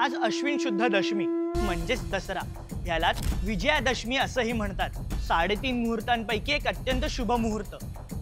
आज अश्विन शुद्ध दशमी म्हणजेच दसरा, यालाच विजयादशमी असंही म्हणतात। 3.5 मुहूर्तांपैकी एक अत्यंत शुभ मुहूर्त।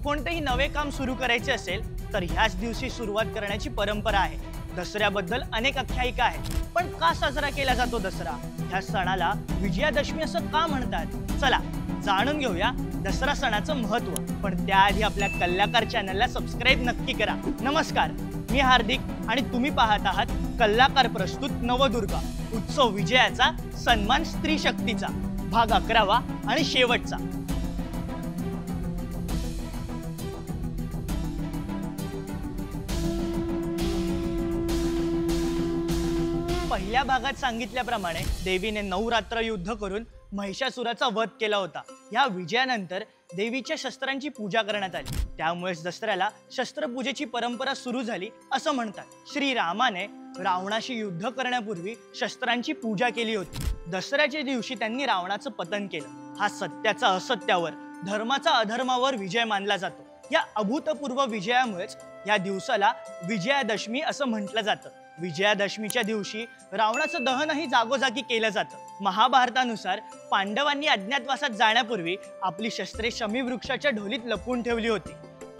कोणतेही नवे काम सुरू करायचे असेल तर ह्याच दिवशी सुरुवात करण्याची परंपरा आहे। दसऱ्याबद्दल अनेक आख्यायिका आहेत, पण का साजरा केला जातो दसरा? ह्या सणाला विजयादशमी असं का म्हणतात? चला जाणून घेऊया दसरा सणाचं महत्त्व। पण त्याआधी आपल्या कल्लाकार चॅनलला सबस्क्राइब नक्की करा। नमस्कार, मी हार्दिक आणि तुम्ही पाहत आहात कल्लाकार प्रस्तुत नवदुर्गा उत्सव विजयाचा सन्मान स्त्री शक्तीचा भाग 11वा आणि शेवटचा। पहिल्या भागात सांगितल्याप्रमाणे देवीने 9 रात्र युद्ध करून महिषासुराचा वध केला होता। या विजयानंतर देवीच्या शस्त्रांची पूजा करण्यात आली, त्यामुळेच दसऱ्याला शस्त्रपूजेची परंपरा सुरू झाली असं म्हणतात। श्रीरामाने रावणाशी युद्ध करण्यापूर्वी शस्त्रांची पूजा केली होती। दसऱ्याच्या दिवशी त्यांनी रावणाचं पतन केलं। हा सत्याचा असत्यावर, धर्माचा अधर्मावर विजय मानला जातो। या अभूतपूर्व विजयामुळेच या दिवसाला विजयादशमी असं म्हटलं जातं। विजयादशमीच्या दिवशी रावणाचं दहनही जागोजागी केलं जातं। महाभारतानुसार पांडवांनी अज्ञातवासात जाण्यापूर्वी आपली शस्त्रे शमी वृक्षाच्या ढोलीत लपवून ठेवली होती।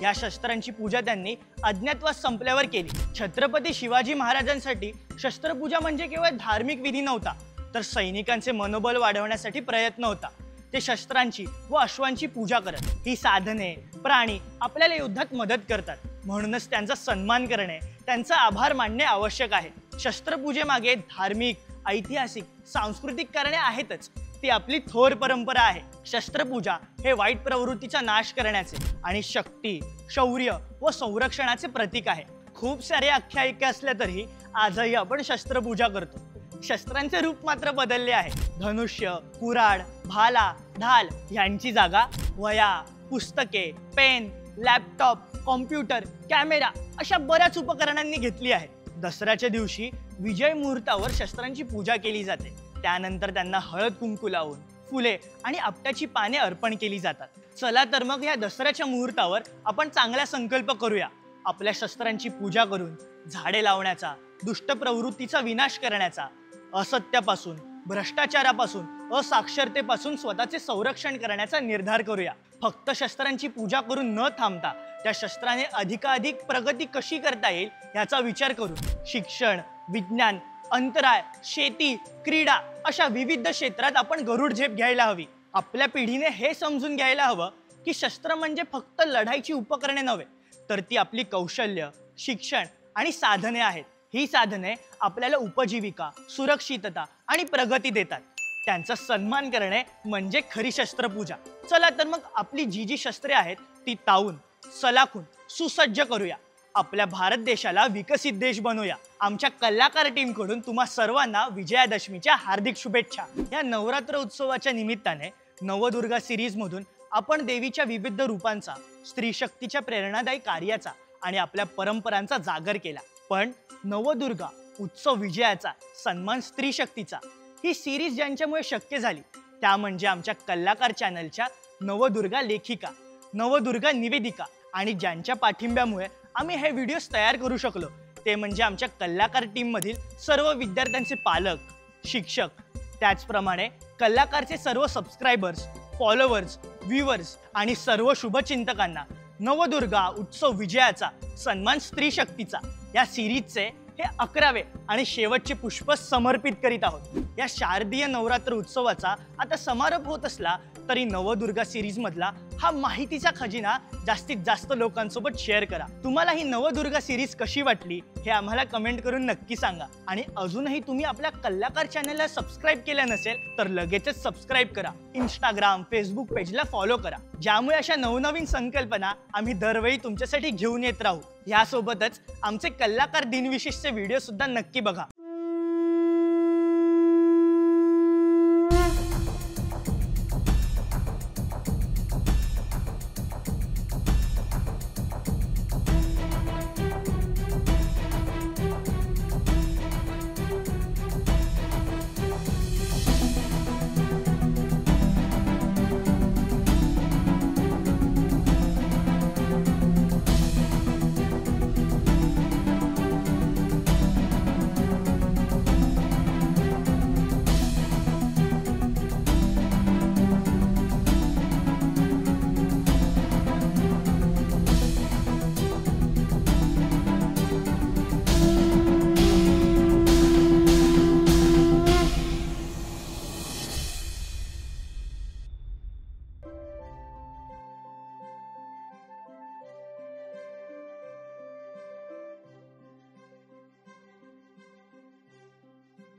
या शस्त्रांची पूजा त्यांनी अज्ञातवास संपल्यावर केली। छत्रपती शिवाजी महाराजांसाठी शस्त्रपूजा म्हणजे केवळ धार्मिक विधी नव्हता, तर सैनिकांचे मनोबल वाढवण्यासाठी प्रयत्न होता। ते शस्त्रांची व अश्वांची पूजा करत। ही साधने, प्राणी आपल्याला युद्धात मदत करतात, म्हणूनच त्यांचा सन्मान करणे, त्यांचा आभार मानणे आवश्यक आहे। शस्त्रपूजेमागे धार्मिक, ऐतिहासिक, सांस्कृतिक कारणे आहेतच। ती आपली थोर परंपरा आहे। शस्त्रपूजा हे वाईट प्रवृत्तीचा नाश करण्याचे आणि शक्ती, शौर्य व संरक्षणाचे प्रतीक आहे। खूप सारे आख्यायिका असल्या तरी आजही आपण शस्त्रपूजा करतो। शस्त्रांचे रूप मात्र बदलले आहे। धनुष्य, कुऱ्हाड, भाला, ढाल यांची जागा वह्या, पुस्तके, पेन, लॅपटॉप, कॉम्प्युटर, कॅमेरा अशा बऱ्याच उपकरणांनी घेतली आहे। दसऱ्याच्या दिवशी विजय मुहूर्तावर शस्त्रांची पूजा केली जाते। त्यानंतर त्यांना हळद कुंकू लावून फुले आणि आपट्याची पाने अर्पण केली जातात। चला तर मग या दसऱ्याच्या मुहूर्तावर आपण चांगला संकल्प करूया। आपल्या शस्त्रांची पूजा करून झाडे लावण्याचा, दुष्ट प्रवृत्तीचा विनाश करण्याचा, असत्यापासून, भ्रष्टाचारापासून, असाक्षरतेपासून स्वतःचे संरक्षण करण्याचा निर्धार करूया। फक्त शस्त्रांची पूजा करून न थांबता त्या शस्त्राने अधिकाधिक प्रगती कशी करता येईल याचा विचार करून शिक्षण, विज्ञान, अंतराळ, शेती, क्रीडा अशा विविध क्षेत्रात आपण गरुड झेप घ्यायला हवी। आपल्या पिढीने हे समजून घ्यायला हवं की शस्त्र म्हणजे फक्त लढाईची उपकरणे नव्हे, तर ती आपली कौशल्य, शिक्षण आणि साधने आहेत। ही साधने आपल्याला उपजीविका, सुरक्षितता आणि प्रगती देतात। त्यांचा सन्मान करणे म्हणजे खरी शस्त्रपूजा। चला तर मग आपली जी शस्त्रे आहेत ती तावून, सलाखून सुसज्ज करूया। आपल्या भारत देशाला विकसित देश बनवूया। आमच्या कलाकार टीम कडून तुम्हा सर्वांना विजयादशमीच्या हार्दिक शुभेच्छा। या नवरात्र उत्सवाच्या निमित्ताने नवदुर्गा सिरीज मधून आपण देवीच्या विविध रूपांचा, स्त्री शक्तीच्या प्रेरणादायी कार्याचा आणि आपल्या परंपरांचा जागर केला। पण नवदुर्गा उत्सव विजयाचा सन्मान स्त्री शक्तीचा ही सिरीज ज्यांच्यामुळे शक्य झाली त्या म्हणजे आमच्या कल्लाकार चॅनलच्या नवदुर्गा लेखिका, नवदुर्गा निवेदिका आणि ज्यांच्या पाठिंब्यामुळे आम्ही हे व्हिडिओज तयार करू शकलो ते म्हणजे आमच्या कल्लाकार टीम मधील सर्व विद्यार्थ्यांचे पालक, शिक्षक, त्याचप्रमाणे कल्लाकारचे सर्व सबस्क्रायबर्स, फॉलोअर्स, व्ह्यूअर्स आणि सर्व शुभचिंतकांना नवदुर्गा उत्सव विजयाचा सन्मान स्त्री शक्तीचा या सिरीजचे हे 11वे आणि शेवटचे पुष्प समर्पित करीत आहोत। या शारदीय नवरात्र उत्सवाचा आता समारोप होत असला तरी नवदुर्गा सिरीज मधला हा माहितीचा खजिना जास्तीत जास्त लोकांसोबत शेअर करा। तुम्हाला ही नवदुर्गा सिरीज कशी वाटली हे आम्हाला कमेंट करून नक्की सांगा। आणि अजूनही तुम्ही आपल्या कल्लाकार चॅनलला सबस्क्राइब केलं नसेल तर लगेचच सबस्क्राइब करा। इंस्टाग्राम, फेसबुक पेजला फॉलो करा, ज्यामुळे अशा नवनवीन संकल्पना आम्ही दरवेळी तुमच्यासाठी घेऊन येत राहू। यासोबतच आमचे कल्लाकार दिनविशेषचे व्हिडिओ सुद्धा नक्की बघा।